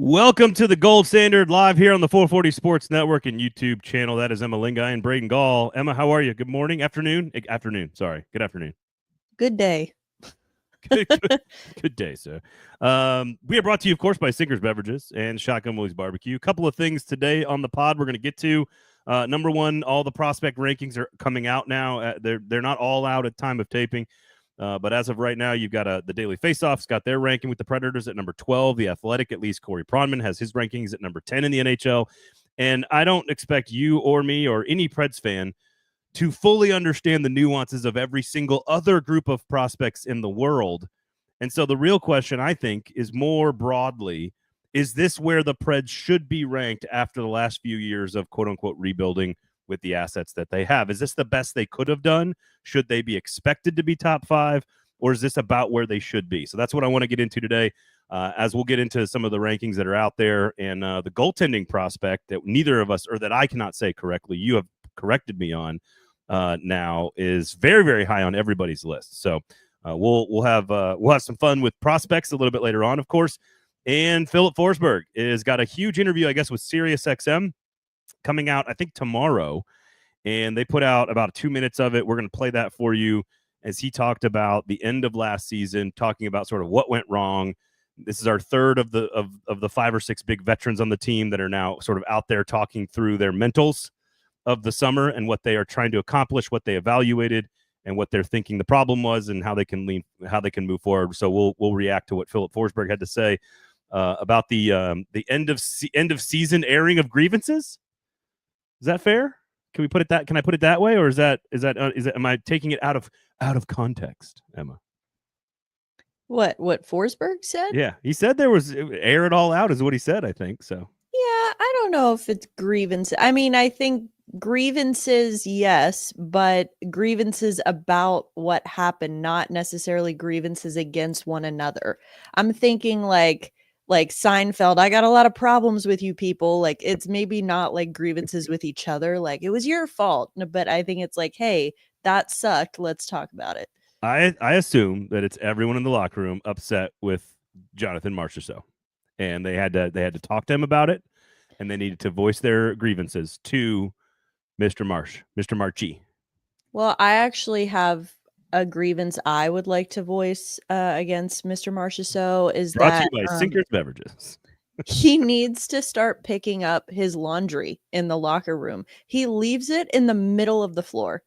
Welcome to the Gold Standard live here on the 440 Sports Network and YouTube channel. That is Emma Lingai and Braden Gall. Emma, how are you? Good morning, afternoon? Afternoon, sorry. Good afternoon. Good day. Good day, sir. We are brought to you, of course, by Sinkers Beverages and Shotgun Willie's Barbecue. A couple of things today on the pod we're going to get to. Number one, all the prospect rankings are coming out now. They're not all out at time of taping. But as of right now, you've got the Daily Faceoff's got their ranking with the Predators at number 12. The Athletic, at least Corey Pronman, has his rankings at number 10 in the NHL. And I don't expect you or me or any Preds fan to fully understand the nuances of every single other group of prospects in the world. And so the real question, I think, is more broadly, is this where the Preds should be ranked after the last few years of quote-unquote rebuilding with the assets that they have? Is this the best they could have done? Should they be expected to be top five? Or is this about where they should be? So that's what I want to get into today, as we'll get into some of the rankings that are out there. And the goaltending prospect that neither of us, or that I cannot say correctly, you have corrected me on now, is very, very high on everybody's list. So we'll have some fun with prospects a little bit later on, of course. And Filip Forsberg has got a huge interview, I guess, with SiriusXM coming out, I think, tomorrow. And they put out about 2 minutes of it. We're going to play that for you as he talked about the end of last season, talking about sort of what went wrong. This is our third of the 5 or 6 big veterans on the team that are now sort of out there talking through their mentals of the summer and what they are trying to accomplish, what they evaluated, and what they're thinking the problem was, and how they can move forward. So we'll react to what Filip Forsberg had to say about the end of season airing of grievances. Is that fair? Can we put it that? Can I put it that way, or is that? Am I taking it out of context, Emma? What Forsberg said? Yeah, he said there was air it all out is what he said. I think so. Yeah, I don't know if it's grievances. I mean, I think grievances, yes, but grievances about what happened, not necessarily grievances against one another. I'm thinking like Seinfeld, I got a lot of problems with you people. Like, it's maybe not like grievances with each other. Like, it was your fault. But I think it's like, hey, that sucked. Let's talk about it. I assume that it's everyone in the locker room upset with Jonathan Marchessault, and they had to talk to him about it, and they needed to voice their grievances to Mr. Marchi. Well, I actually have a grievance I would like to voice against Mr. Marchessault is Brought that to you by Sinkers Beverages. He needs to start picking up his laundry in the locker room. He leaves it in the middle of the floor.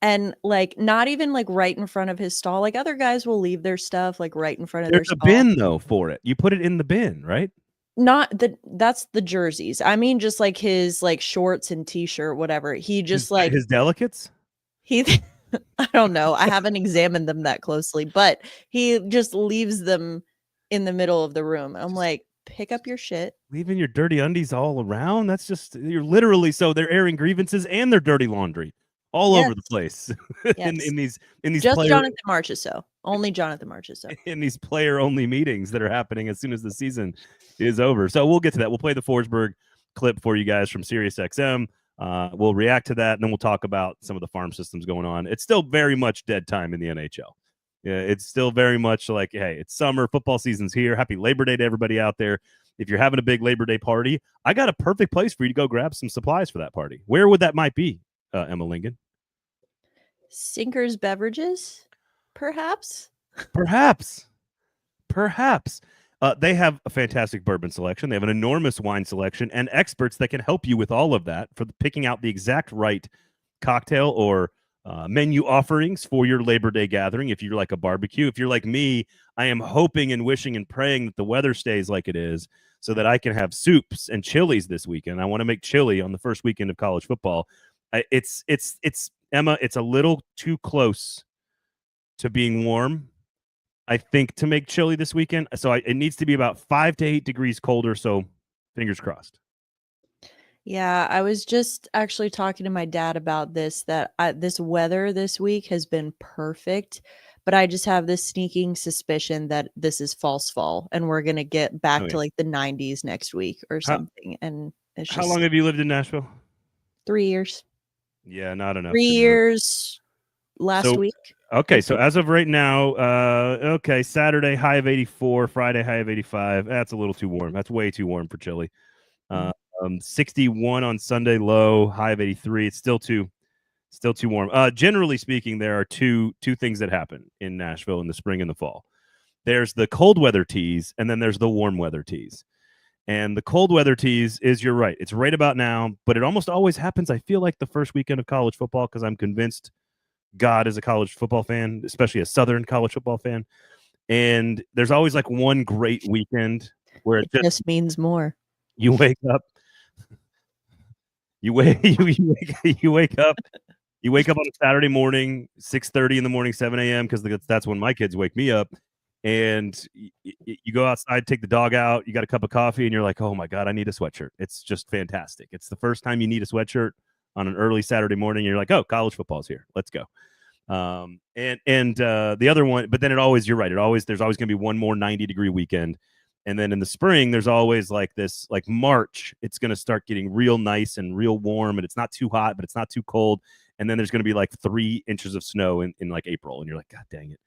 And like not even like right in front of his stall. Like other guys will leave their stuff like right in front of their stall. There's a bin though for it. You put it in the bin, right? That's the jerseys. I mean, just like his like shorts and t-shirt, whatever. He just his delicates. I don't know. I haven't examined them that closely, but he just leaves them in the middle of the room. I'm like, pick up your shit. Leaving your dirty undies all around. That's just, you're literally, so they're airing grievances and their dirty laundry all over the place. Yes. in these just Jonathan Marchessault. Only Jonathan Marchessault. In these player only meetings that are happening as soon as the season is over. So we'll get to that. We'll play the Forsberg clip for you guys from SiriusXM. We'll react to that, and then we'll talk about some of the farm systems going on. It's still very much dead time in the NHL. Yeah, it's still very much like, hey, it's summer, football season's here. Happy Labor Day to everybody out there. If you're having a big Labor Day party, I got a perfect place for you to go grab some supplies for that party. Where would that might be, Emma Lincoln? Sinkers Beverages, perhaps. They have a fantastic bourbon selection. They have an enormous wine selection and experts that can help you with all of that for picking out the exact right cocktail or menu offerings for your Labor Day gathering. If you're like a barbecue, if you're like me, I am hoping and wishing and praying that the weather stays like it is so that I can have soups and chilies this weekend. I want to make chili on the first weekend of college football. It's Emma, it's a little too close to being warm, I think, to make chili this weekend. So it needs to be about 5 to 8 degrees colder. So fingers crossed. Yeah, I was just actually talking to my dad about this, that this weather this week has been perfect, but I just have this sneaking suspicion that this is false fall and we're going to get back to like the 90s next week or something. And it's just, how long have you lived in Nashville? 3 years. Yeah, not enough. 3 years, last week. Okay, so as of right now, Saturday high of 84, Friday high of 85. That's a little too warm. That's way too warm for chilly. 61 on Sunday, low, high of 83. It's still too warm. Generally speaking, there are two things that happen in Nashville in the spring and the fall. There's the cold weather tease, and then there's the warm weather tease. And the cold weather tease is, you're right, it's right about now, but it almost always happens, I feel like, the first weekend of college football, because I'm convinced God is a college football fan, especially a Southern college football fan. And there's always like one great weekend where it just means more. You wake up. You wake up on a Saturday morning, 6:30 in the morning, 7 a.m. because that's when my kids wake me up. And you go outside, take the dog out. You got a cup of coffee, and you're like, "Oh my God, I need a sweatshirt." It's just fantastic. It's the first time you need a sweatshirt on an early Saturday morning. You're like, "Oh, college football's here. Let's go." The other one, but then you're right. There's always going to be one more 90-degree weekend. And then in the spring, there's always like this, like March, it's going to start getting real nice and real warm, and it's not too hot, but it's not too cold. And then there's going to be like 3 inches of snow in like April. And you're like, God dang it.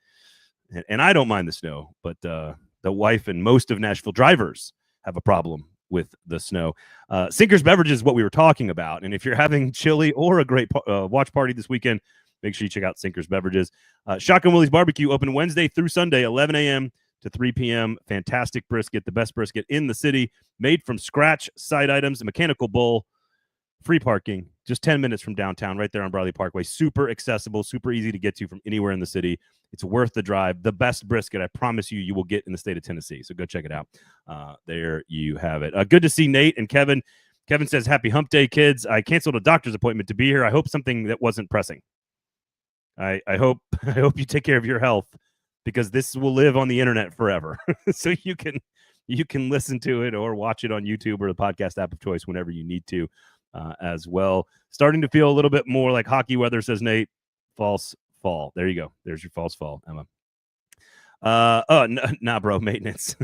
And I don't mind the snow, but the wife and most of Nashville drivers have a problem with the snow. Sinkers Beverages is what we were talking about. And if you're having chili or a great watch party this weekend, make sure you check out Sinkers Beverages. Shotgun Willie's Barbecue open Wednesday through Sunday, 11 a.m. to 3 p.m. Fantastic brisket, the best brisket in the city, made from scratch, side items, a mechanical bull, free parking, just 10 minutes from downtown, right there on Briley Parkway. Super accessible, super easy to get to from anywhere in the city. It's worth the drive. The best brisket, I promise you will get in the state of Tennessee. So go check it out. There you have it. Good to see Nate and Kevin. Kevin says, happy hump day, kids. I canceled a doctor's appointment to be here. I hope something that wasn't pressing. I hope you take care of your health, because this will live on the internet forever. So you can listen to it or watch it on YouTube or the podcast app of choice whenever you need to as well. Starting to feel a little bit more like hockey weather, says Nate. False fall. There you go. There's your false fall, Emma. Nah, bro, maintenance,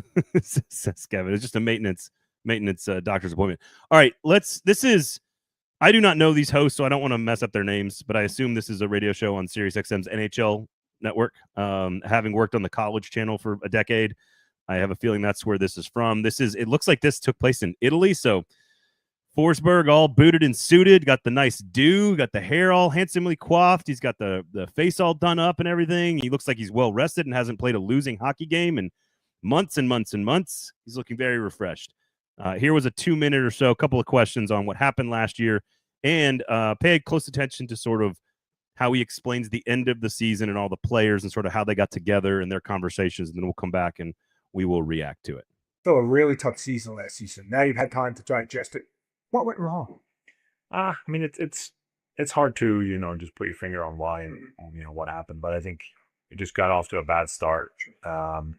says Kevin. It's just a maintenance doctor's appointment. All right, I do not know these hosts, so I don't want to mess up their names, but I assume this is a radio show on SiriusXM's NHL network. Having worked on the college channel for a decade, I have a feeling that's where this is from. It looks like this took place in Italy. So Forsberg all booted and suited, got the nice do, got the hair all handsomely coiffed. He's got the face all done up and everything. He looks like he's well rested and hasn't played a losing hockey game in months and months and months. He's looking very refreshed. Here was a 2-minute or so, a couple of questions on what happened last year, and pay close attention to sort of how he explains the end of the season and all the players and sort of how they got together and their conversations. And then we'll come back and we will react to it. So a really tough season last season. Now you've had time to digest it. What went wrong? I mean, it's hard to, just put your finger on why and what happened. But I think it just got off to a bad start and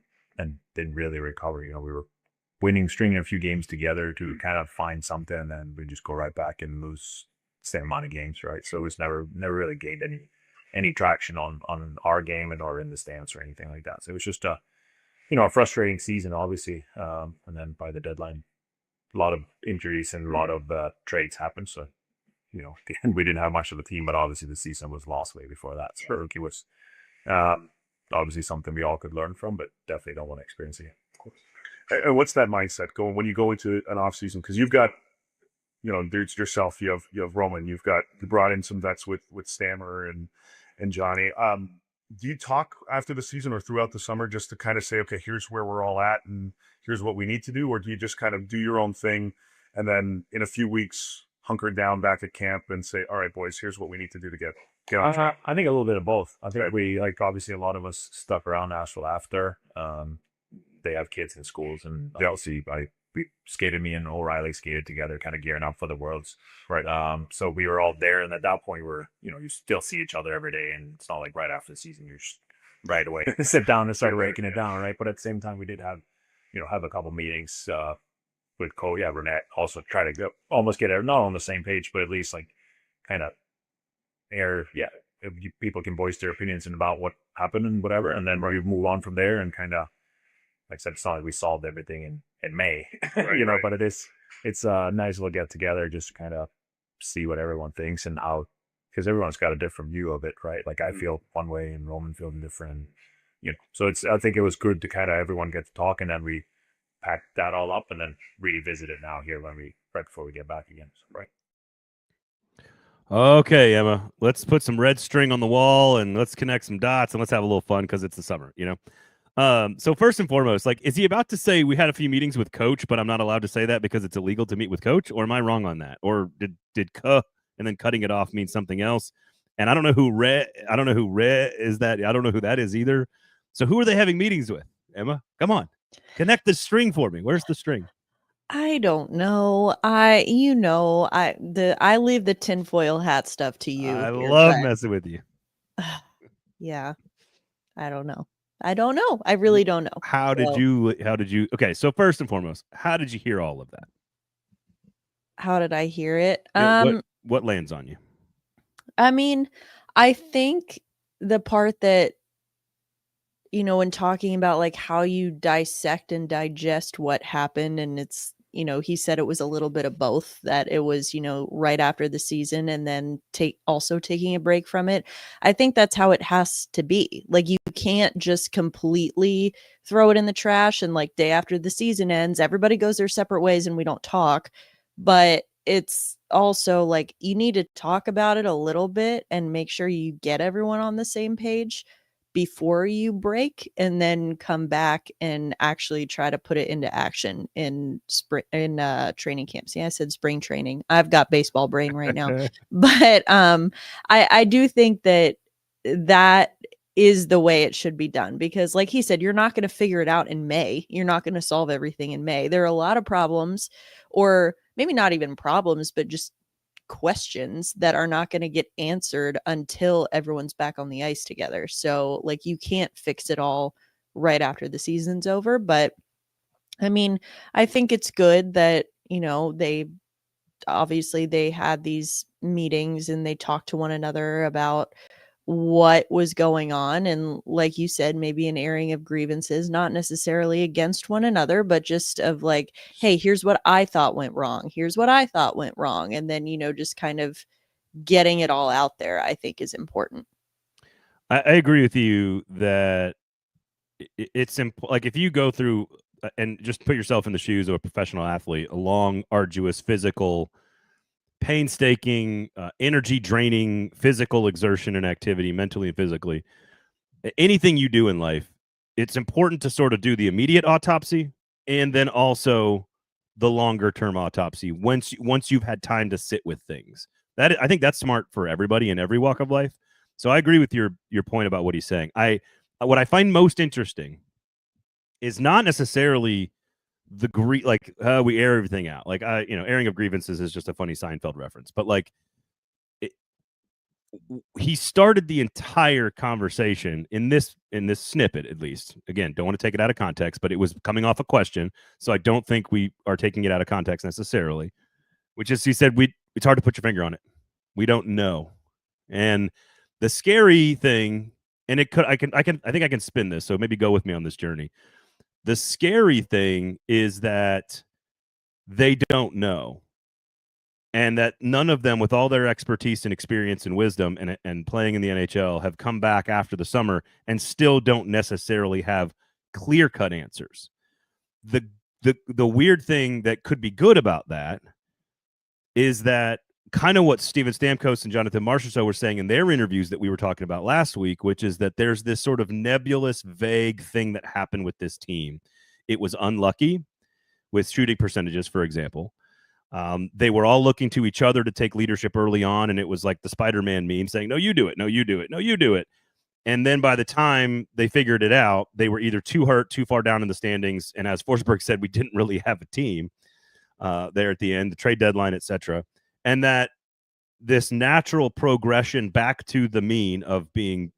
didn't really recover. We were stringing a few games together to kind of find something, and then we just go right back and lose the same amount of games, right? So it was never really gained any traction on our game or in the stands or anything like that. So it was just a frustrating season, obviously. And then by the deadline, a lot of injuries and a lot of trades happened. So, at the end, we didn't have much of the team, but obviously the season was lost way before that. So rookie was obviously something we all could learn from, but definitely don't want to experience it. Of course. And what's that mindset going when you go into an off season? Because you've got, dudes yourself, you have Roman, you brought in some vets with Stammer and Johnny. Do you talk after the season or throughout the summer just to kind of say, okay, here's where we're all at and here's what we need to do? Or do you just kind of do your own thing and then in a few weeks hunker down back at camp and say, all right, boys, here's what we need to do to get on track? I think a little bit of both. I think we, obviously a lot of us stuck around Nashville after. They have kids in schools, and obviously me and O'Reilly skated together, kind of gearing up for the Worlds. Right. So we were all there, and at that point, you still see each other every day, and it's not like right after the season you're just right away sit down and start raking it down, right? But at the same time, we did have a couple meetings with Renette, also try to almost get not on the same page, but at least kind of people can voice their opinions and about what happened and whatever, and then we move on from there and kind of. Like I said, it's not like we solved everything in May, right. But it's a nice little get together, just kind of see what everyone thinks and how because everyone's got a different view of it, right? Like I feel one way and Roman feels different, So I think it was good to kind of everyone get to talk, and then we pack that all up and then revisit it now here right before we get back again. So, right. Okay, Emma, let's put some red string on the wall and let's connect some dots and let's have a little fun because it's the summer, So first and foremost, like, is he about to say we had a few meetings with coach, but I'm not allowed to say that because it's illegal to meet with coach? Or am I wrong on that? Or did "cuh" and then cutting it off mean something else? And I don't know who Re is that. I don't know who that is either. So who are they having meetings with, Emma? Come on, connect the string for me. Where's the string? I don't know. I leave the tinfoil hat stuff to you. I here, love but- messing with you. Yeah. I don't know. I really don't know. How did you? Okay, so first and foremost, how did you hear all of that? How did I hear it? What lands on you? I mean, I think the part that, when talking about like how you dissect and digest what happened, and it's, he said it was a little bit of both, that it was, right after the season and then also taking a break from it. I think that's how it has to be. Like, you can't just completely throw it in the trash and like day after the season ends, everybody goes their separate ways and we don't talk. But it's also like you need to talk about it a little bit and make sure you get everyone on the same page before you break, and then come back and actually try to put it into action in training camps. Yeah, I said spring training. I've got baseball brain right now. But I do think that is the way it should be done, because like he said, you're not going to figure it out in May. You're not going to solve everything in May. There are a lot of problems, or maybe not even problems, but just questions that are not going to get answered until everyone's back on the ice together. So like, you can't fix it all right after the season's over. But I mean, I think it's good that, they had these meetings and they talked to one another about what was going on. And like you said, maybe an airing of grievances, not necessarily against one another, but just of like, hey, here's what I thought went wrong. Here's what I thought went wrong. And then, just kind of getting it all out there, I think is important. I agree with you that it's like, if you go through and just put yourself in the shoes of a professional athlete, a long, arduous, physical, painstaking, energy draining physical exertion and activity, mentally and physically, anything you do in life, it's important to sort of do the immediate autopsy and then also the longer term autopsy once you've had time to sit with things. That, I think that's smart for everybody in every walk of life. So I agree with your point about what he's saying. What I find most interesting is not necessarily we air everything out. Like, airing of grievances is just a funny Seinfeld reference, but like, he started the entire conversation in this snippet, at least. Again, don't want to take it out of context, but it was coming off a question, so I don't think we are taking it out of context necessarily. Which is, he said, it's hard to put your finger on it. We don't know. And the scary thing, and I think I can spin this, so maybe go with me on this journey. The scary thing is that they don't know. And that none of them, with all their expertise and experience and wisdom and playing in the NHL, have come back after the summer and still don't necessarily have clear-cut answers. The weird thing that could be good about that is that kind of what Steven Stamkos and Jonathan Marchessault were saying in their interviews that we were talking about last week, which is that there's this sort of nebulous, vague thing that happened with this team. It was unlucky with shooting percentages, for example. They were all looking to each other to take leadership early on, and it was like the Spider-Man meme saying, no, you do it, no, you do it, no, you do it. And then by the time they figured it out, they were either too hurt, too far down in the standings, and as Forsberg said, we didn't really have a team there at the end, the trade deadline, etc. And that this natural progression back to the mean of being,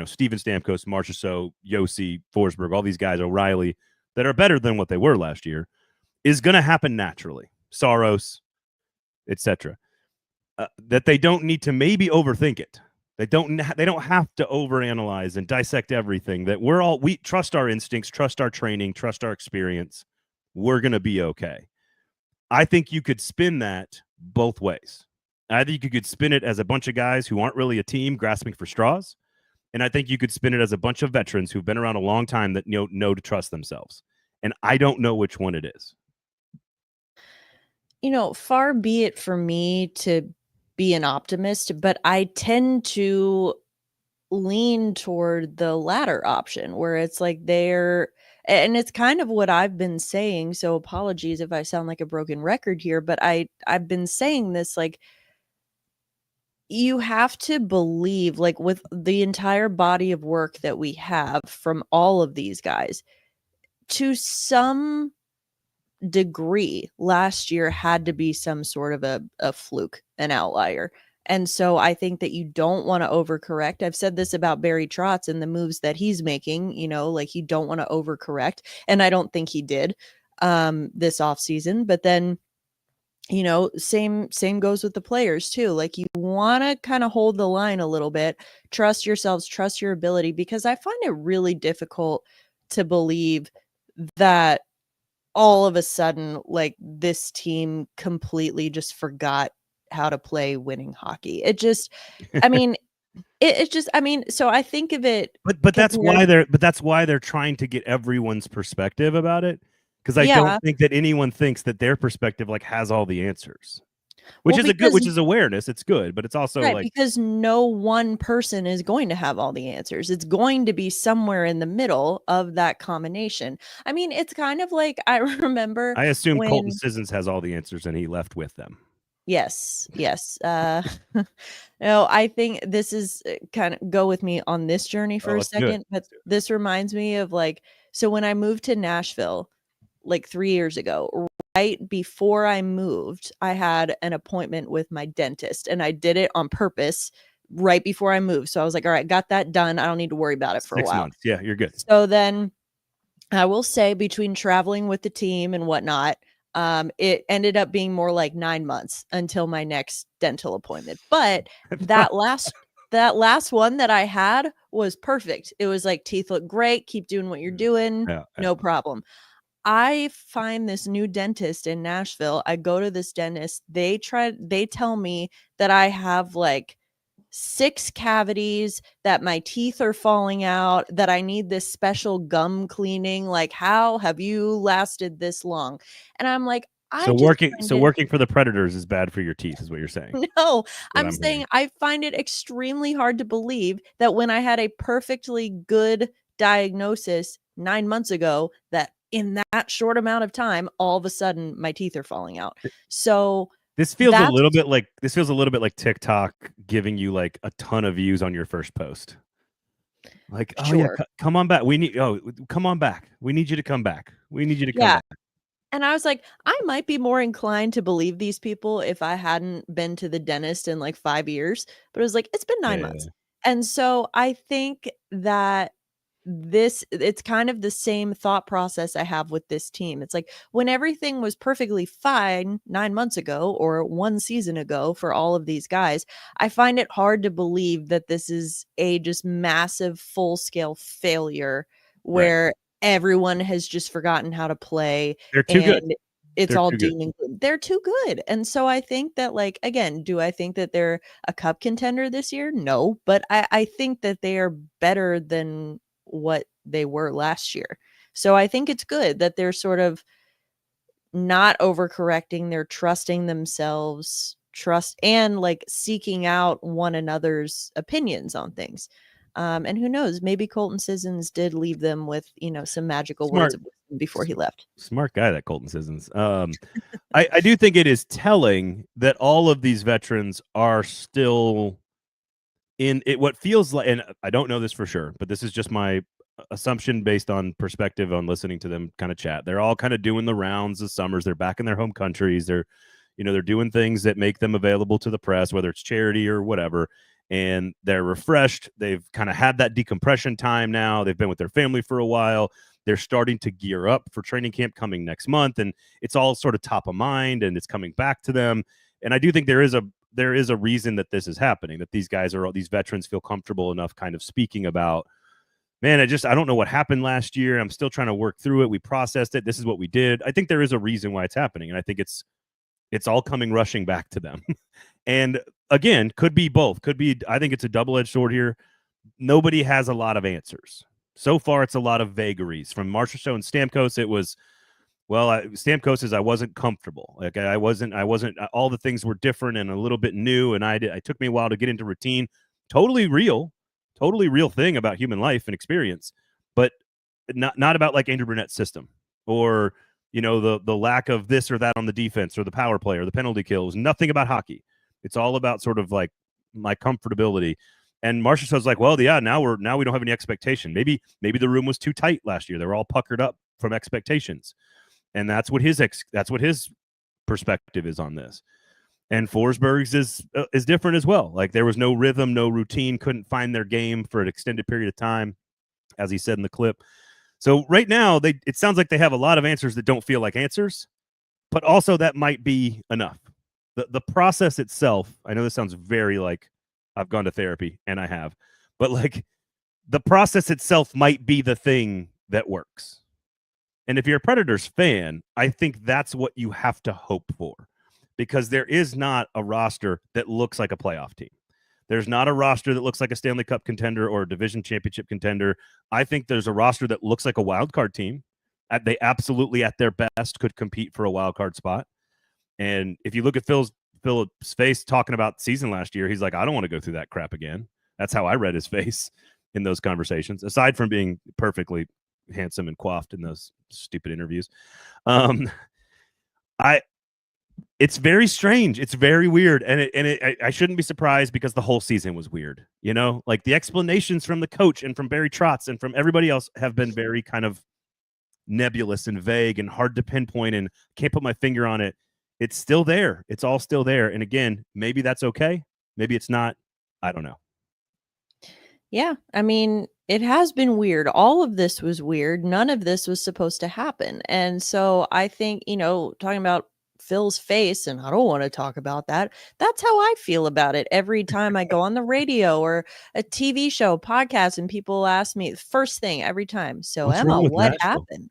Steven Stamkos, Marchessault, Josi, Forsberg, all these guys, O'Reilly, that are better than what they were last year, is going to happen naturally. Saros, etc. That they don't need to maybe overthink it. They don't have to overanalyze and dissect everything. That we trust our instincts, trust our training, trust our experience. We're going to be okay. I think you could spin that both ways. I think you could spin it as a bunch of guys who aren't really a team grasping for straws. And I think you could spin it as a bunch of veterans who've been around a long time that know to trust themselves. And I don't know which one it is. Far be it for me to be an optimist, but I tend to lean toward the latter option where it's like and it's kind of what I've been saying. So apologies if I sound like a broken record here, but I've been saying this, like, you have to believe, like, with the entire body of work that we have from all of these guys, to some degree, last year had to be some sort of a fluke, an outlier. And so I think that you don't want to overcorrect. I've said this about Barry Trotz and the moves that he's making, like, you don't want to overcorrect. And I don't think he did this offseason. But then, same goes with the players too. Like, you want to kind of hold the line a little bit, trust yourselves, trust your ability, because I find it really difficult to believe that all of a sudden, like, this team completely just forgot how to play winning hockey. It just, I mean, so I think of it, but that's why they're trying to get everyone's perspective about it. Because I don't think that anyone thinks that their perspective, like, has all the answers, which is awareness. It's good, but it's also right, like, because no one person is going to have all the answers. It's going to be somewhere in the middle of that combination. I mean, it's kind of like, I remember I assume Colton Sissons has all the answers and he left with them. Yes. No, I think this is kind of go with me on this journey for a second, but this reminds me of, like, so when I moved to Nashville, like 3 years ago, right before I moved, I had an appointment with my dentist, and I did it on purpose right before I moved. So I was like, all right, got that done. I don't need to worry about it for 6 a while. months. Yeah, you're good. So then I will say, between traveling with the team and whatnot, it ended up being more like 9 months until my next dental appointment. But that last one that I had was perfect. It was like, teeth look great. Keep doing what you're doing. No problem. I find this new dentist in Nashville. I go to this dentist. They tell me that I have like 6 cavities, that my teeth are falling out, that I need this special gum cleaning. Like, how have you lasted this long? And I'm like, working for the Predators is bad for your teeth, is what you're saying. No, I'm saying I find it extremely hard to believe that when I had a perfectly good diagnosis 9 months ago, that in that short amount of time, all of a sudden my teeth are falling out. So this feels a little bit like TikTok giving you like a ton of views on your first post. Like, sure. Come on back. Come on back. We need you to come back. We need you to come back. And I was like, I might be more inclined to believe these people if I hadn't been to the dentist in like 5 years. But it was like, it's been 9 months. And so I think that it's kind of the same thought process I have with this team. It's like, when everything was perfectly fine 9 months ago or 1 season ago for all of these guys, I find it hard to believe that this is a just massive full-scale failure where everyone has just forgotten how to play. They're too good. It's all doom and gloom. They're too good. And so I think that, like, again, do I think that they're a cup contender this year? No, but I think that they are better than what they were last year. So I think it's good that they're sort of not overcorrecting. They're trusting themselves, and like seeking out one another's opinions on things. And who knows, maybe Colton Sissons did leave them with, some magical words of wisdom before he left. Smart guy, that Colton Sissons. I do think it is telling that all of these veterans are still in it. What feels like, and I don't know this for sure, but this is just my assumption based on perspective on listening to them kind of chat. They're all kind of doing the rounds this summers. They're back in their home countries. They're doing things that make them available to the press, whether it's charity or whatever. And they're refreshed. They've kind of had that decompression time now. They've been with their family for a while. They're starting to gear up for training camp coming next month. And it's all sort of top of mind and it's coming back to them. And I do think there is a reason that this is happening, that these veterans feel comfortable enough kind of speaking about, man, I don't know what happened last year. I'm still trying to work through it. We processed it. This is what we did. I think there is a reason why it's happening. And I think it's all coming rushing back to them. And again, could be both. Could be, I think it's a double-edged sword here. Nobody has a lot of answers. So far, it's a lot of vagaries. From Marchessault and Stamkos, it was, well, Stamkos is I wasn't comfortable. Like I wasn't. All the things were different and a little bit new, and it took me a while to get into routine. Totally real thing about human life and experience, but not about like Andrew Burnett's system or the lack of this or that on the defense or the power play or the penalty kills. Nothing about hockey. It's all about sort of like my comfortability. And Marchessault's like, well, yeah, now we don't have any expectation. Maybe the room was too tight last year. They were all puckered up from expectations, and that's what his perspective is on this. And Forsberg's is different as well. Like there was no rhythm, no routine, couldn't find their game for an extended period of time, as he said in the clip. So right now, it sounds like they have a lot of answers that don't feel like answers, but also that might be enough. The process itself, I know this sounds very like I've gone to therapy, and I have, but like the process itself might be the thing that works. And if you're a Predators fan, I think that's what you have to hope for, because there is not a roster that looks like a playoff team. There's not a roster that looks like a Stanley Cup contender or a division championship contender. I think there's a roster that looks like a wild card team. They absolutely, at their best, could compete for a wild card spot. And if you look at Philip's face talking about season last year, he's like, I don't want to go through that crap again. That's how I read his face in those conversations, aside from being perfectly handsome and coiffed in those stupid interviews. It's very strange. It's very weird. And I shouldn't be surprised, because the whole season was weird. Like the explanations from the coach and from Barry Trotz and from everybody else have been very kind of nebulous and vague and hard to pinpoint, and can't put my finger on it. It's still there. It's all still there. And again, maybe that's okay. Maybe it's not. I don't know. Yeah. I mean, it has been weird. All of this was weird. None of this was supposed to happen. And so I think, talking about Phil's face, and I don't want to talk about that. That's how I feel about it every time I go on the radio or a TV show, podcast, and people ask me first thing every time. So What's Emma, wrong with what Nashville? happened?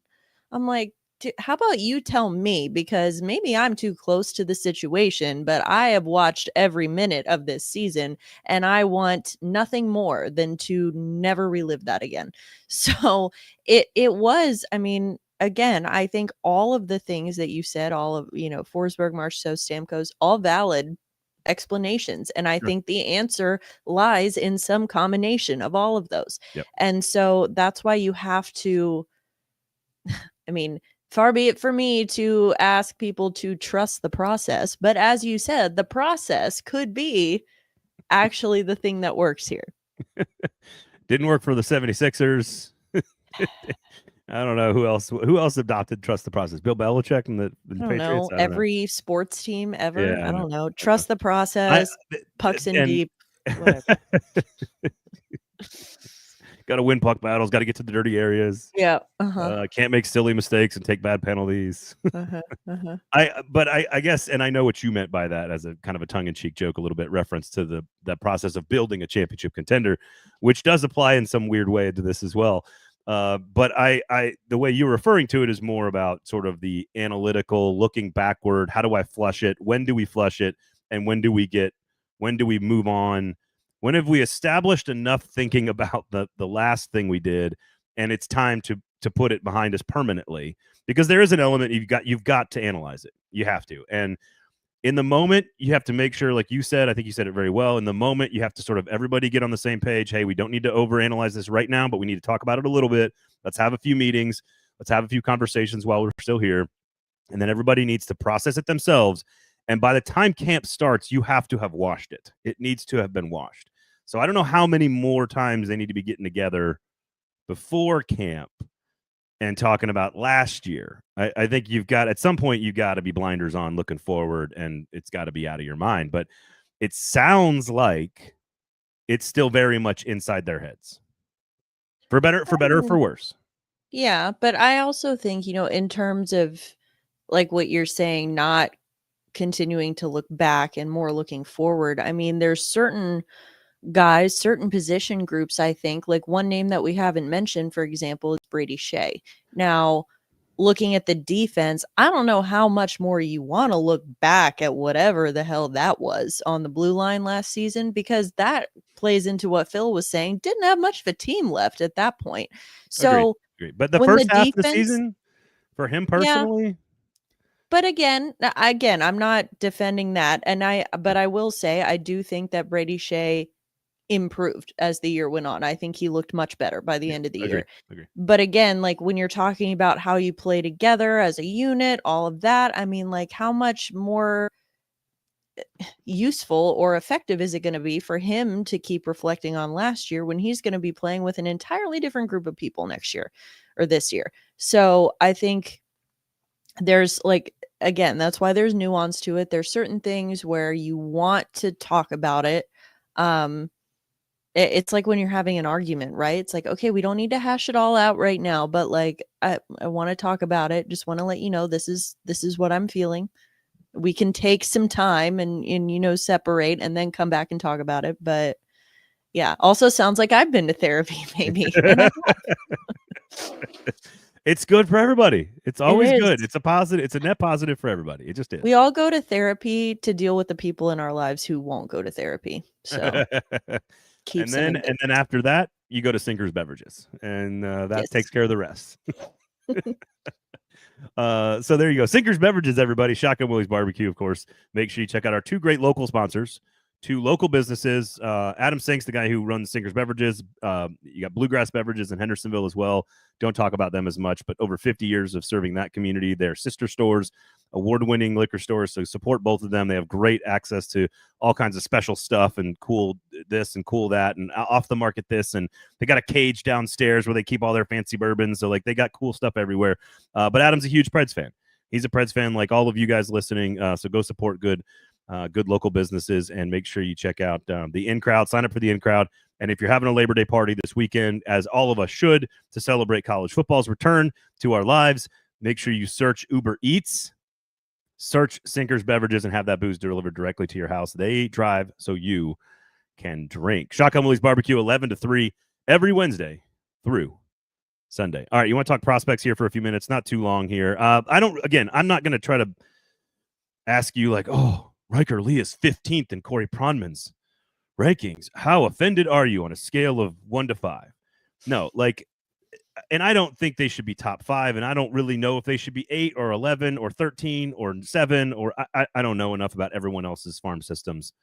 I'm like, how about you tell me? Because maybe I'm too close to the situation, but I have watched every minute of this season, and I want nothing more than to never relive that again. So it was, I mean, again, I think all of the things that you said, all of, Forsberg, Marchessault, Stamkos, all valid explanations. And I think the answer lies in some combination of all of those. Yep. And so that's why you have to, I mean, far be it for me to ask people to trust the process. But as you said, the process could be actually the thing that works here. Didn't work for the 76ers. I don't know who else adopted trust the process. Bill Belichick and the Patriots. I don't know. Every sports team ever. Yeah, I don't know. Trust the process. Pucks in deep. Whatever. Got to win puck battles. Got to get to the dirty areas. Yeah. Can't make silly mistakes and take bad penalties. I guess, and I know what you meant by that as a kind of a tongue-in-cheek joke, a little bit reference to the process of building a championship contender, which does apply in some weird way to this as well. But the way you're referring to it is more about sort of the analytical, looking backward. How do I flush it? When do we flush it? And when do we move on? When have we established enough thinking about the last thing we did, and it's time to put it behind us permanently? Because there is an element you've got to analyze it. You have to. And in the moment, you have to make sure, like you said, I think you said it very well. In the moment, you have to sort of everybody get on the same page. Hey, we don't need to overanalyze this right now, but we need to talk about it a little bit. Let's have a few meetings. Let's have a few conversations while we're still here. And then everybody needs to process it themselves. And by the time camp starts, you have to have washed it. It needs to have been washed. So I don't know how many more times they need to be getting together before camp and talking about last year. I think at some point, you got to be blinders on looking forward, and it's got to be out of your mind. But it sounds like it's still very much inside their heads, for better or for worse. Yeah. But I also think, in terms of like what you're saying, not continuing to look back and more looking forward. I mean, there's certain guys, certain position groups, I think, like one name that we haven't mentioned, for example, is Brady Shea. Now, looking at the defense, I don't know how much more you want to look back at whatever the hell that was on the blue line last season, because that plays into what Phil was saying. Didn't have much of a team left at that point. So Agreed. But the when the first half of the defense, season for him yeah, personally, but again, I'm not defending that. But I will say, I do think that Brady Shea improved as the year went on. I think he looked much better by the end of the year. Agree. But again, like when you're talking about how you play together as a unit, all of that, I mean, like how much more useful or effective is it going to be for him to keep reflecting on last year when he's going to be playing with an entirely different group of people next year or this year? So I think there's like, again, that's why there's nuance to it. There's certain things where you want to talk about it. It's like when you're having an argument, right? It's like, okay, we don't need to hash it all out right now, but like I want to talk about it. Just want to let you know this is what I'm feeling. We can take some time and separate and then come back and talk about it. But yeah, also sounds like I've been to therapy maybe. And I have. It's good for everybody. It's always good. is. It's a positive. It's a net positive for everybody. It just is. We all go to therapy to deal with the people in our lives who won't go to therapy. So keeps and then after that, you go to Sinker's Beverages, and that Yes. takes care of the rest. So there you go. Sinker's Beverages, everybody. Shotgun Willie's Barbecue, of course. Make sure you check out our two great local sponsors, two local businesses. Adam Sinks, the guy who runs Sinker's Beverages. You got Bluegrass Beverages in Hendersonville as well. Don't talk about them as much, but over 50 years of serving that community. They're sister stores, award-winning liquor stores, so support both of them. They have great access to all kinds of special stuff and cool this and cool that and off the market this, and they got a cage downstairs where they keep all their fancy bourbons, so like they got cool stuff everywhere. But Adam's a huge Preds fan. He's a Preds fan like all of you guys listening, so go support good local businesses and make sure you check out the In Crowd. Sign up for the In Crowd. And if you're having a Labor Day party this weekend, as all of us should, to celebrate college football's return to our lives, make sure you search Uber Eats, search Sinker's Beverages, and have that booze delivered directly to your house. They drive so you can drink. Shotgun Willie's Barbecue, 11 to 3, every Wednesday through Sunday. All right, you want to talk prospects here for a few minutes? Not too long here. I'm not going to try to ask you like, oh, Riker Lee is 15th in Corey Pronman's rankings. How offended are you on a scale of 1 to 5? No, like, and I don't think they should be top 5, and I don't really know if they should be 8 or 11 or 13 or 7, or I don't know enough about everyone else's farm systems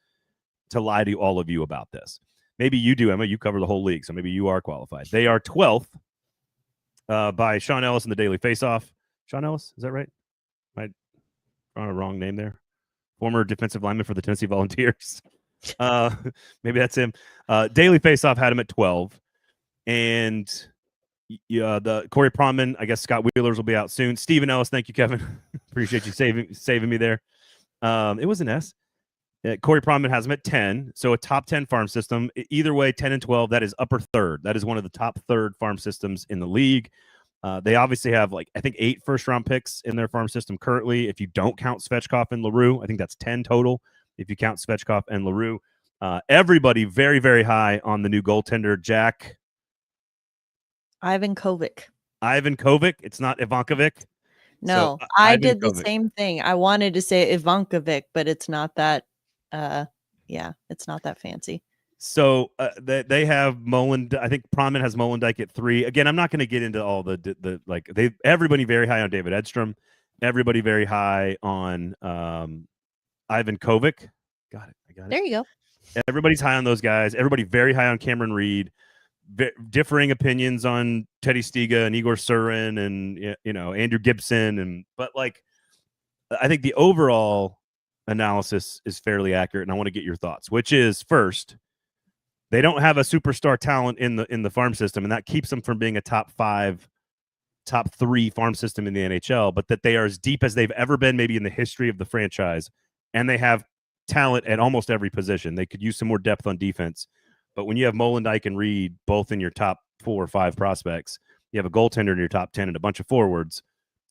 to lie to all of you about this. Maybe you do, Emma. You cover the whole league, so maybe you are qualified. They are 12th by Sean Ellis in the Daily Faceoff. Sean Ellis, is that right? Am I on a wrong name there? Former defensive lineman for the Tennessee Volunteers. Maybe that's him. Daily Faceoff had him at 12. And the Corey Pronman, I guess Scott Wheelers will be out soon. Steven Ellis, thank you, Kevin. Appreciate you saving me there. It was an S. Corey Pronman has him at 10. So a top 10 farm system. Either way, 10 and 12, that is upper third. That is one of the top third farm systems in the league. They obviously have, like, I think 8 first-round picks in their farm system currently. If you don't count Svechkov and LaRue, I think that's 10 total. If you count Svechkov and LaRue, everybody very, very high on the new goaltender, Jack Ivan Kovic. It's not Ivankovic. No, So, I Ivan did the Kovic. same thing. I wanted to say Ivankovic, but it's not that. It's not that fancy. So they have Mullen. I think Pronman has Molendyke at 3. Again, I'm not going to get into all the like everybody very high on David Edstrom. Everybody very high on Ivan Kovic. Got it. I got it. There you go. Everybody's high on those guys. Everybody very high on Cameron Reed. Differing opinions on Teddy Stiga and Igor Surin and Andrew Gibson but like I think the overall analysis is fairly accurate, and I want to get your thoughts. Which is, first, they don't have a superstar talent in the farm system, and that keeps them from being a top 5, top 3 farm system in the NHL. But that they are as deep as they've ever been, maybe in the history of the franchise, and they have talent at almost every position. They could use some more depth on defense. But when you have Molendyke and Reed both in your top 4 or 5 prospects, you have a goaltender in your top 10 and a bunch of forwards,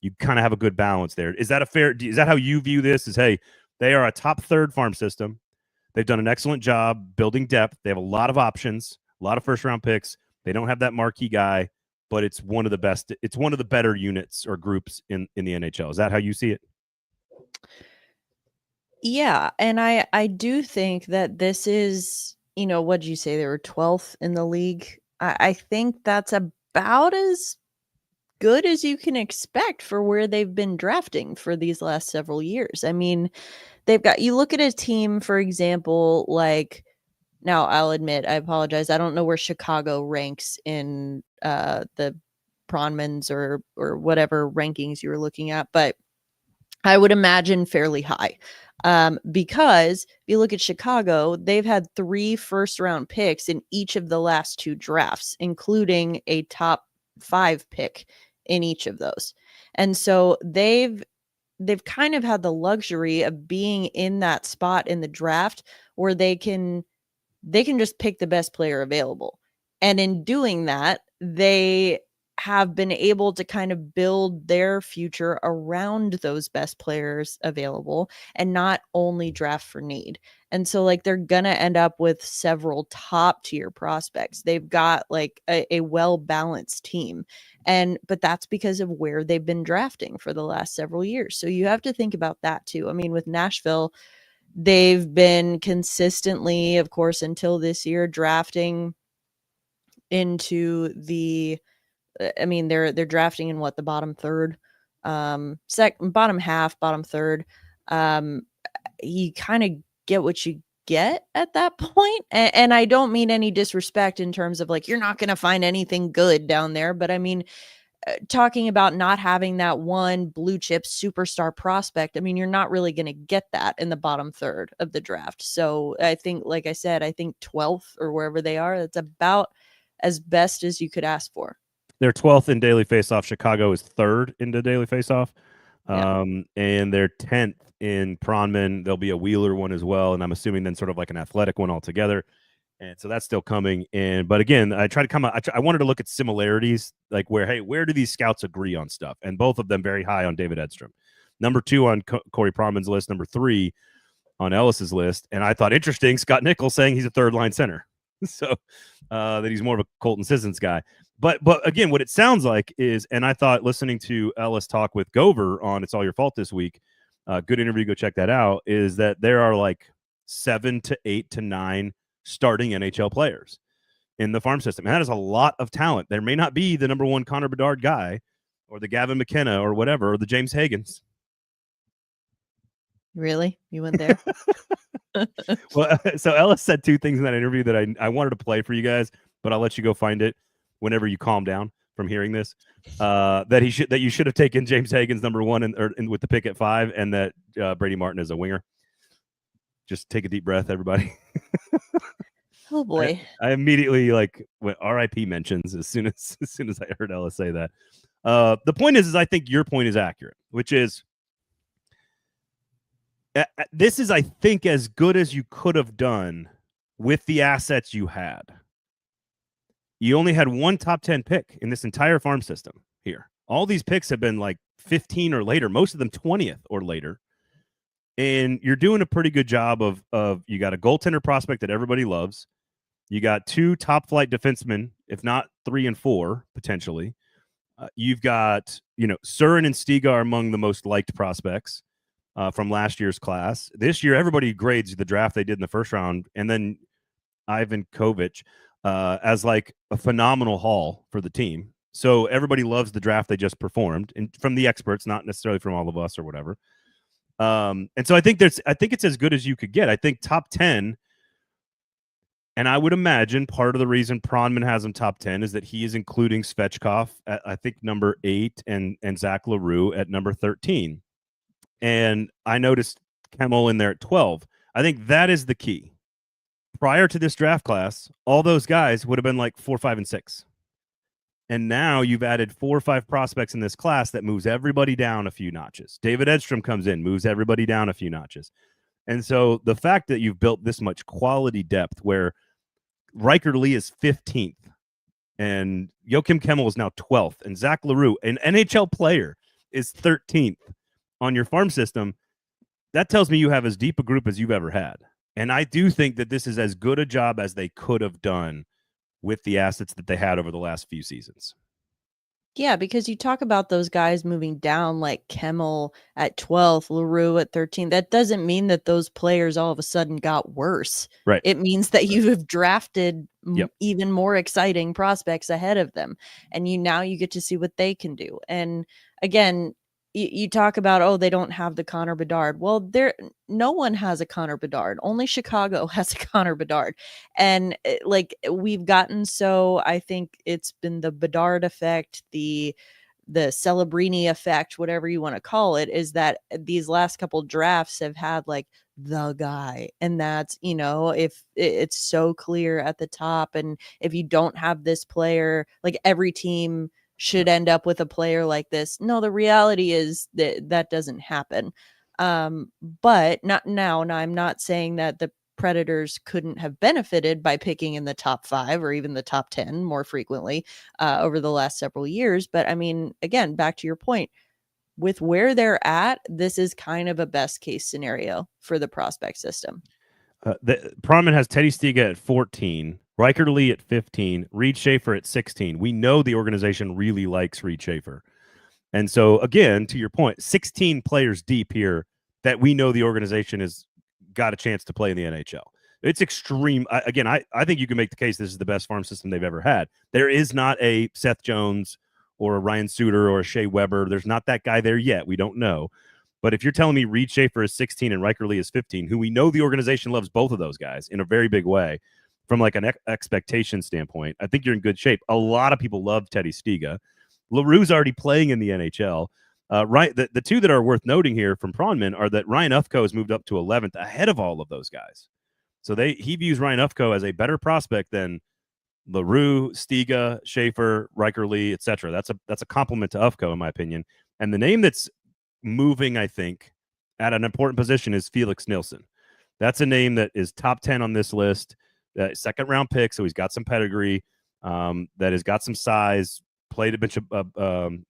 you kind of have a good balance there. Is that how you view this? Is, hey, they are a top third farm system. They've done an excellent job building depth. They have a lot of options, a lot of first-round picks. They don't have that marquee guy. but it's one of the best. It's one of the better units or groups in the NHL. Is that how you see it? Yeah, and I do think that this is, what'd you say? They were 12th in the league. I think that's about as good as you can expect for where they've been drafting for these last several years. I mean, you look at a team, for example, like, now I'll admit, I apologize, I don't know where Chicago ranks in the Pronmans or whatever rankings you were looking at, but I would imagine fairly high. Because if you look at Chicago, they've had 3 first-round picks in each of the last 2 drafts, including a top 5 pick in each of those. And so they've kind of had the luxury of being in that spot in the draft where they can just pick the best player available. And in doing that, they have been able to kind of build their future around those best players available and not only draft for need. And so like they're going to end up with several top tier prospects. They've got like a well-balanced team. But that's because of where they've been drafting for the last several years. So you have to think about that too. I mean, with Nashville, they've been consistently, of course, until this year, drafting into they're drafting in the bottom third, bottom half, bottom third. You kind of get what you get at that point. And I don't mean any disrespect in terms of like, you're not going to find anything good down there. But I mean, talking about not having that one blue chip superstar prospect, I mean, you're not really going to get that in the bottom third of the draft. So I think, like I said, 12th or wherever they are, that's about as best as you could ask for. They're 12th in daily faceoff. Chicago is 3rd in the daily faceoff. Yeah. And they're 10th in Pronman. There'll be a Wheeler one as well. And I'm assuming then sort of like an athletic one altogether. And so that's still coming in. But again, I wanted to look at similarities, like where do these scouts agree on stuff? And both of them very high on David Edstrom. Number 2 on Corey Pronman's list, number 3 on Ellis's list. And I thought interesting, Scott Nichols saying he's a 3rd-line center. So that he's more of a Colton Sissons guy. But again, what it sounds like is, and I thought listening to Ellis talk with Gover on It's All Your Fault this week, good interview, go check that out, is that there are like 7 to 8 to 9 starting NHL players in the farm system. And that is a lot of talent. There may not be the number 1 Connor Bedard guy or the Gavin McKenna or whatever, or the James Hagans. Really? You went there? Well, so Ellis said 2 things in that interview that I wanted to play for you guys, but I'll let you go find it whenever you calm down from hearing this. That you should have taken James Hagans number 1 and with the pick at 5, and that Brady Martin is a winger. Just take a deep breath, everybody. Oh boy! I immediately went RIP mentions as soon as I heard Ellis say that. The point is I think your point is accurate, which is this is, I think, as good as you could have done with the assets you had. You only had 1 top 10 pick in this entire farm system here. All these picks have been like 15 or later, most of them 20th or later. And you're doing a pretty good job of you got a goaltender prospect that everybody loves. You got 2 top flight defensemen, if not 3 and 4, potentially. You've got, Surin and Stiga are among the most liked prospects from last year's class. This year, everybody grades the draft they did in the first round, and then Ivan Kovic as like a phenomenal haul for the team. So everybody loves the draft they just performed, and from the experts, not necessarily from all of us or whatever. And so I think it's as good as you could get. I think top 10, and I would imagine part of the reason Pronman has him top 10 is that he is including Svechkov at, I think, number 8 and Zach LaRue at number 13. And I noticed Kemmel in there at 12. I think that is the key. Prior to this draft class, all those guys would have been like 4, 5, and 6. And now you've added 4 or 5 prospects in this class that moves everybody down a few notches. David Edstrom comes in, moves everybody down a few notches. And so the fact that you've built this much quality depth where Riker Lee is 15th and Joachim Kemmel is now 12th and Zach LaRue, an NHL player, is 13th on your farm system, that tells me you have as deep a group as you've ever had. And I do think that this is as good a job as they could have done with the assets that they had over the last few seasons. Yeah, because you talk about those guys moving down like Kemmel at 12th, LaRue at 13th. That doesn't mean that those players all of a sudden got worse. Right. It means that you have drafted Yep. even more exciting prospects ahead of them. And now you get to see what they can do. And again, you talk about, oh, they don't have the Connor Bedard. Well, no one has a Connor Bedard. Only Chicago has a Connor Bedard. And like we've gotten so, I think it's been the Bedard effect, the Celebrini effect, whatever you want to call it, is that these last couple drafts have had like the guy. And that's, if it's so clear at the top, and if you don't have this player, like every team should end up with a player like this. No, the reality is that doesn't happen. But not now. Now, I'm not saying that the Predators couldn't have benefited by picking in the top 5 or even the top 10 more frequently over the last several years. But I mean, again, back to your point, with where they're at, this is kind of a best case scenario for the prospect system. Pronman has Teddy Stiga at 14, Riker Lee at 15, Reed Schaefer at 16. We know the organization really likes Reed Schaefer. And so, again, to your point, 16 players deep here that we know the organization has got a chance to play in the NHL. It's extreme. I think you can make the case this is the best farm system they've ever had. There is not a Seth Jones or a Ryan Suter or a Shea Weber. There's not that guy there yet. We don't know. But if you're telling me Reed Schaefer is 16 and Riker Lee is 15, who we know the organization loves both of those guys in a very big way, from like an expectation standpoint, I think you're in good shape. A lot of people love Teddy Stiga. LaRue's already playing in the NHL. Right, the two that are worth noting here from Pronman are that Ryan Ufko has moved up to 11th ahead of all of those guys. So he views Ryan Ufko as a better prospect than LaRue, Stiga, Schaefer, Riker Lee, etc. That's a compliment to Ufko, in my opinion. And the name that's moving, I think, at an important position is Felix Nilsson. That's a name that is top 10 on this list. Second round pick, so he's got some pedigree. That has got some size. Played a bunch of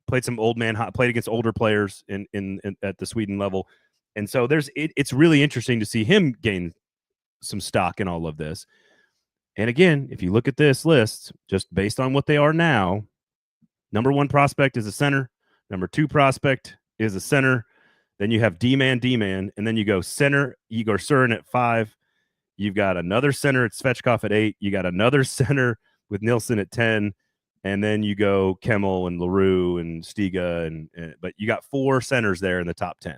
played some played against older players in at the Sweden level, and so it's really interesting to see him gain some stock in all of this. And again, if you look at this list, just based on what they are now, number 1 prospect is a center, number 2 prospect is a center, then you have D-man, and then you go center, Igor Surin at 5, you've got another center at Svechkov at 8, you got another center with Nilsson at 10, and then you go Kemmel and LaRue and Stiga, but you got 4 centers there in the top 10.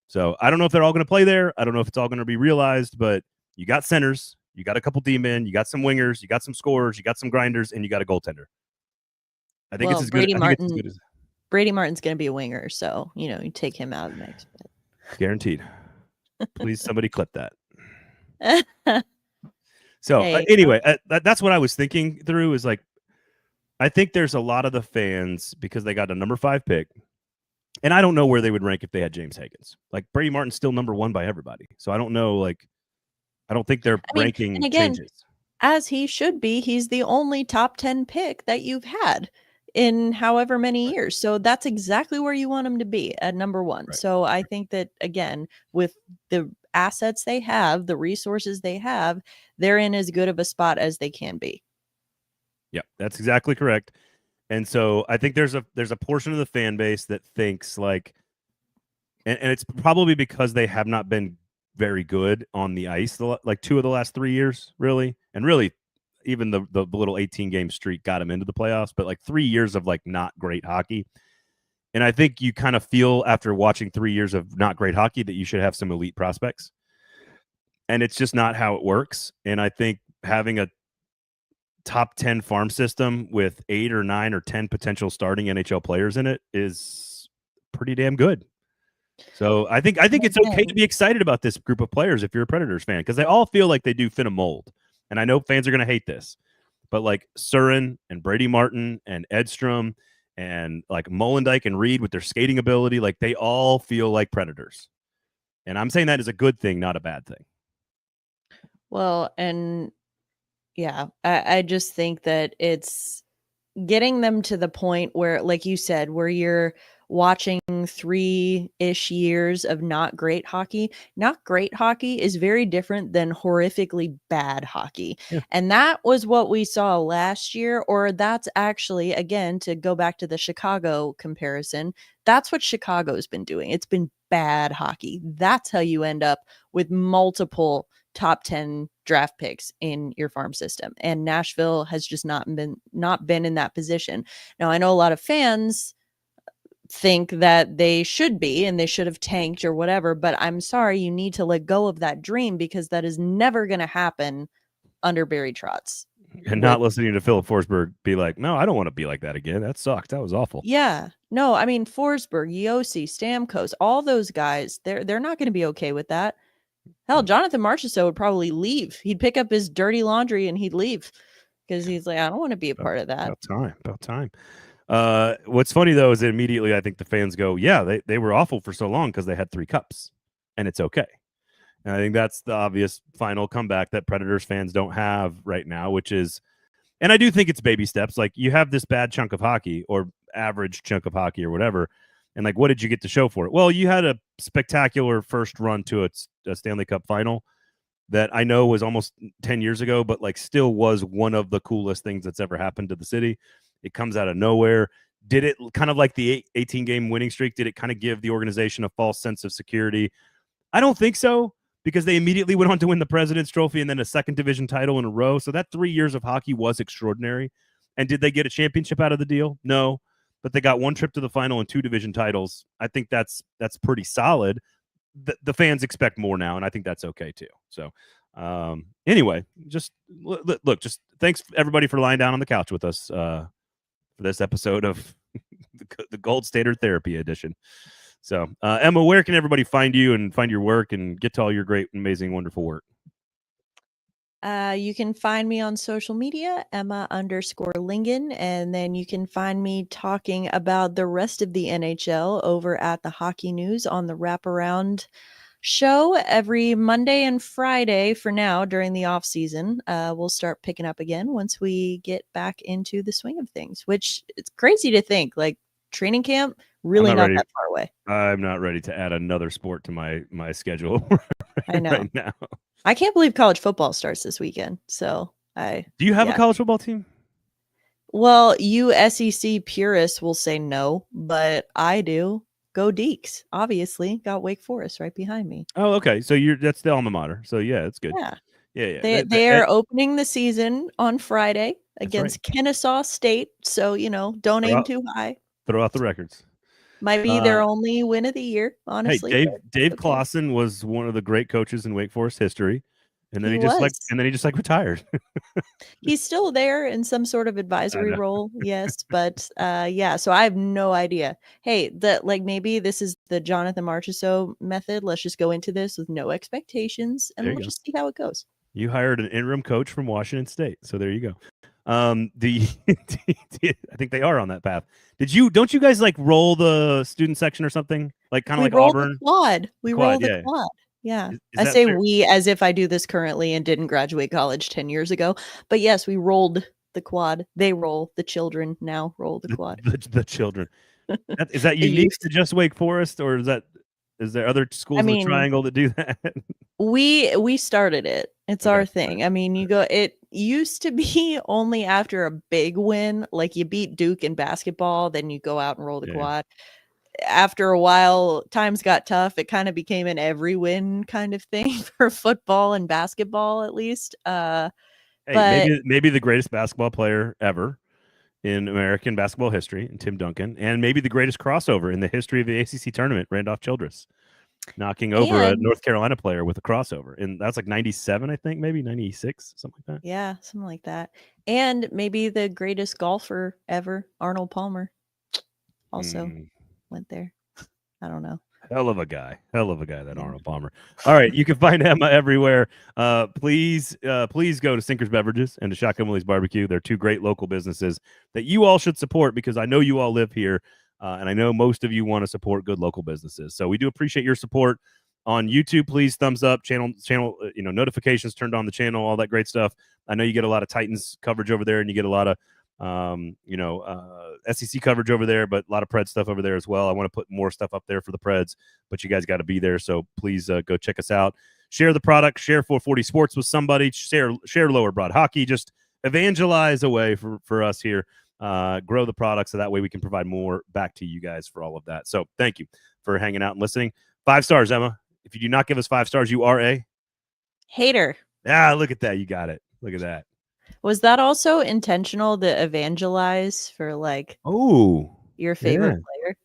So I don't know if they're all going to play there. I don't know if it's all going to be realized, but you got centers, you got a couple D-men, you got some wingers, you got some scorers, you got some grinders, and you got a goaltender. I think it's as good. Brady Martin's going to be a winger, so you take him out of the mix. Guaranteed. Please, somebody clip that. So Hey. Anyway, that's what I was thinking through. Is like, I think there's a lot of the fans, because they got a number 5 pick, and I don't know where they would rank if they had James Higgins. Like, Brady Martin's still number 1 by everybody, so I don't know. Like, I don't think their ranking changes. As he should be. He's the only top 10 pick that you've had in however many years. So that's exactly where you want him to be, at number 1. Right. So I think that, again, with the assets they have, the resources they have, they're in as good of a spot as they can be. Yeah, that's exactly correct. And so I think there's a portion of the fan base that thinks like, and it's probably because they have not been very good on the ice, like 2 of the last 3 years, really. And really, even the little 18-game streak got them into the playoffs, but like 3 years of like not great hockey. And I think you kind of feel after watching 3 years of not great hockey that you should have some elite prospects. And it's just not how it works. And I think having a top 10 farm system with 8 or 9 or 10 potential starting NHL players in it is pretty damn good. So I think it's okay to be excited about this group of players if you're a Predators fan, because they all feel like they do fit a mold. And I know fans are going to hate this, but like Surin and Brady Martin and Edstrom and like Molendyke and Reed with their skating ability, like they all feel like Predators. And I'm saying that is a good thing, not a bad thing. Well, and yeah, I just think that it's getting them to the point where, like you said, where you're watching 3-ish years of not great hockey. Not great hockey is very different than horrifically bad hockey. Yeah. And that was what we saw last year, or that's actually, again, to go back to the Chicago comparison, that's what Chicago's been doing. It's been bad hockey. That's how you end up with multiple top 10 draft picks in your farm system. And Nashville has just not been in that position. Now, I know a lot of fans think that they should be and they should have tanked or whatever, but I'm sorry, you need to let go of that dream because that is never going to happen under Barry Trotz. And not listening to Filip Forsberg be like, no, I don't want to be like that again. That sucked. That was awful. Yeah. No, I mean, Forsberg, Yossi, Stamkos, all those guys, they're not going to be okay with that. Hell, Jonathan Marchessault would probably leave. He'd pick up his dirty laundry and he'd leave because he's like, I don't want to be a part of that. About time. What's funny, though, is that immediately I think the fans go, yeah, they were awful for so long because they had 3 cups, and it's okay. And I think that's the obvious final comeback that Predators fans don't have right now, which is, and I do think it's baby steps. Like, you have this bad chunk of hockey or average chunk of hockey or whatever, and like, what did you get to show for it? Well, you had a spectacular first run to a Stanley Cup final that I know was almost 10 years ago, but like still was one of the coolest things that's ever happened to the city. It comes out of nowhere. Did it kind of like the 18-game winning streak? Did it kind of give the organization a false sense of security? I don't think so, because they immediately went on to win the President's Trophy and then a second division title in a row. So that 3 years of hockey was extraordinary. And did they get a championship out of the deal? No, but they got 1 trip to the final and 2 division titles. I think that's pretty solid. The fans expect more now, and I think that's okay too. So anyway, just look, just thanks everybody for lying down on the couch with us for this episode of the Gold Standard Therapy Edition. So Emma, where can everybody find you and find your work and get to all your great, amazing, wonderful work? You can find me on social media, Emma_Lingen, and then you can find me talking about the rest of the NHL over at the Hockey News on the Wraparound show every Monday and Friday for now during the off season. We'll start picking up again once we get back into the swing of things, which it's crazy to think, like, training camp, really not that far away. I'm not ready to add another sport to my schedule I know. right now. I can't believe college football starts this weekend. So do you have a college football team? Well, you SEC purists will say no, but I do. Go Deeks. Obviously, got Wake Forest right behind me. Oh, okay. So that's the alma mater. So yeah, it's good. Yeah. They are opening the season on Friday against Kennesaw State. So, don't aim too high. Throw out the records. Might be their only win of the year, honestly. Hey, Dave Clawson was one of the great coaches in Wake Forest history, and then he just retired. He's still there in some sort of advisory role, yes, but yeah. So I have no idea. Hey, maybe this is the Jonathan Marchessault method. Let's just go into this with no expectations, and we'll just see how it goes. You hired an interim coach from Washington State, so there you go. I think they are on that path. Don't you guys like roll the student section or something? Like kind of like Auburn? We roll the quad. Yeah. I say fair? We as if I do this currently and didn't graduate college 10 years ago. But yes, we rolled the quad. They roll. The children now roll the quad. The children. Is that unique to just Wake Forest, or is there other schools in the triangle that do that? We started it. It's our thing. I mean, it used to be only after a big win, like you beat Duke in basketball, then you go out and roll the quad. After a while, times got tough. It kind of became an every win kind of thing for football and basketball, at least. But maybe the greatest basketball player ever in American basketball history, and Tim Duncan, and maybe the greatest crossover in the history of the ACC tournament, Randolph Childress, knocking over a North Carolina player with a crossover. And that's like 97, I think, maybe 96, something like that. Yeah, something like that. And maybe the greatest golfer ever, Arnold Palmer, also went there. I don't know. Hell of a guy, that Arnold Palmer. All right, you can find Emma everywhere. Please go to Sinker's Beverages and to Shotgun Willie's Barbecue. They're 2 great local businesses that you all should support, because I know you all live here, and I know most of you want to support good local businesses. So we do appreciate your support on YouTube. Please thumbs up, channel, notifications turned on the channel, all that great stuff. I know you get a lot of Titans coverage over there, and you get a lot of SEC coverage over there, but a lot of Preds stuff over there as well. I want to put more stuff up there for the Preds, but you guys got to be there. So please go check us out. Share the product, share 440 Sports with somebody, share Lower Broad Hockey, just evangelize away for us here. Grow the product so that way we can provide more back to you guys for all of that. So thank you for hanging out and listening. 5 stars, Emma. If you do not give us 5 stars, you are a hater. Look at that. You got it. Look at that. Was that also intentional, the evangelize for your favorite player?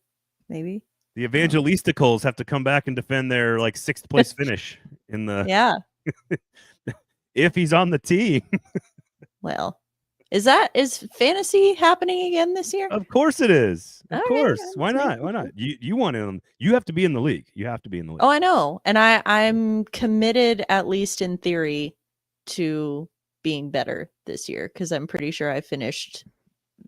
Maybe the evangelisticals have to come back and defend their 6th place finish in the if he's on the team. Well, is fantasy happening again this year? Of course it is. Of course. Right, Why not? Why not? You want him. You have to be in the league. You have to be in the league. Oh, I know. And I'm committed, at least in theory, to being better this year because I'm pretty sure I finished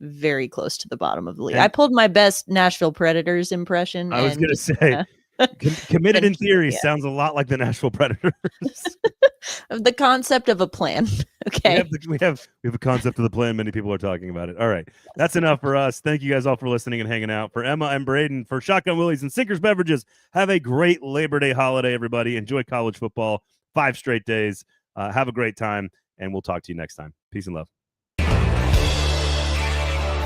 very close to the bottom of the league. I pulled my best Nashville Predators impression. I was going to say, committed in theory sounds a lot like the Nashville Predators. The concept of a plan. Okay. We have a concept of the plan. Many people are talking about it. All right. That's enough for us. Thank you guys all for listening and hanging out. For Emma and Braden, for Shotgun Willies and Sinkers Beverages, have a great Labor Day holiday, everybody. Enjoy college football. 5 straight days. Have a great time, and we'll talk to you next time. Peace and love.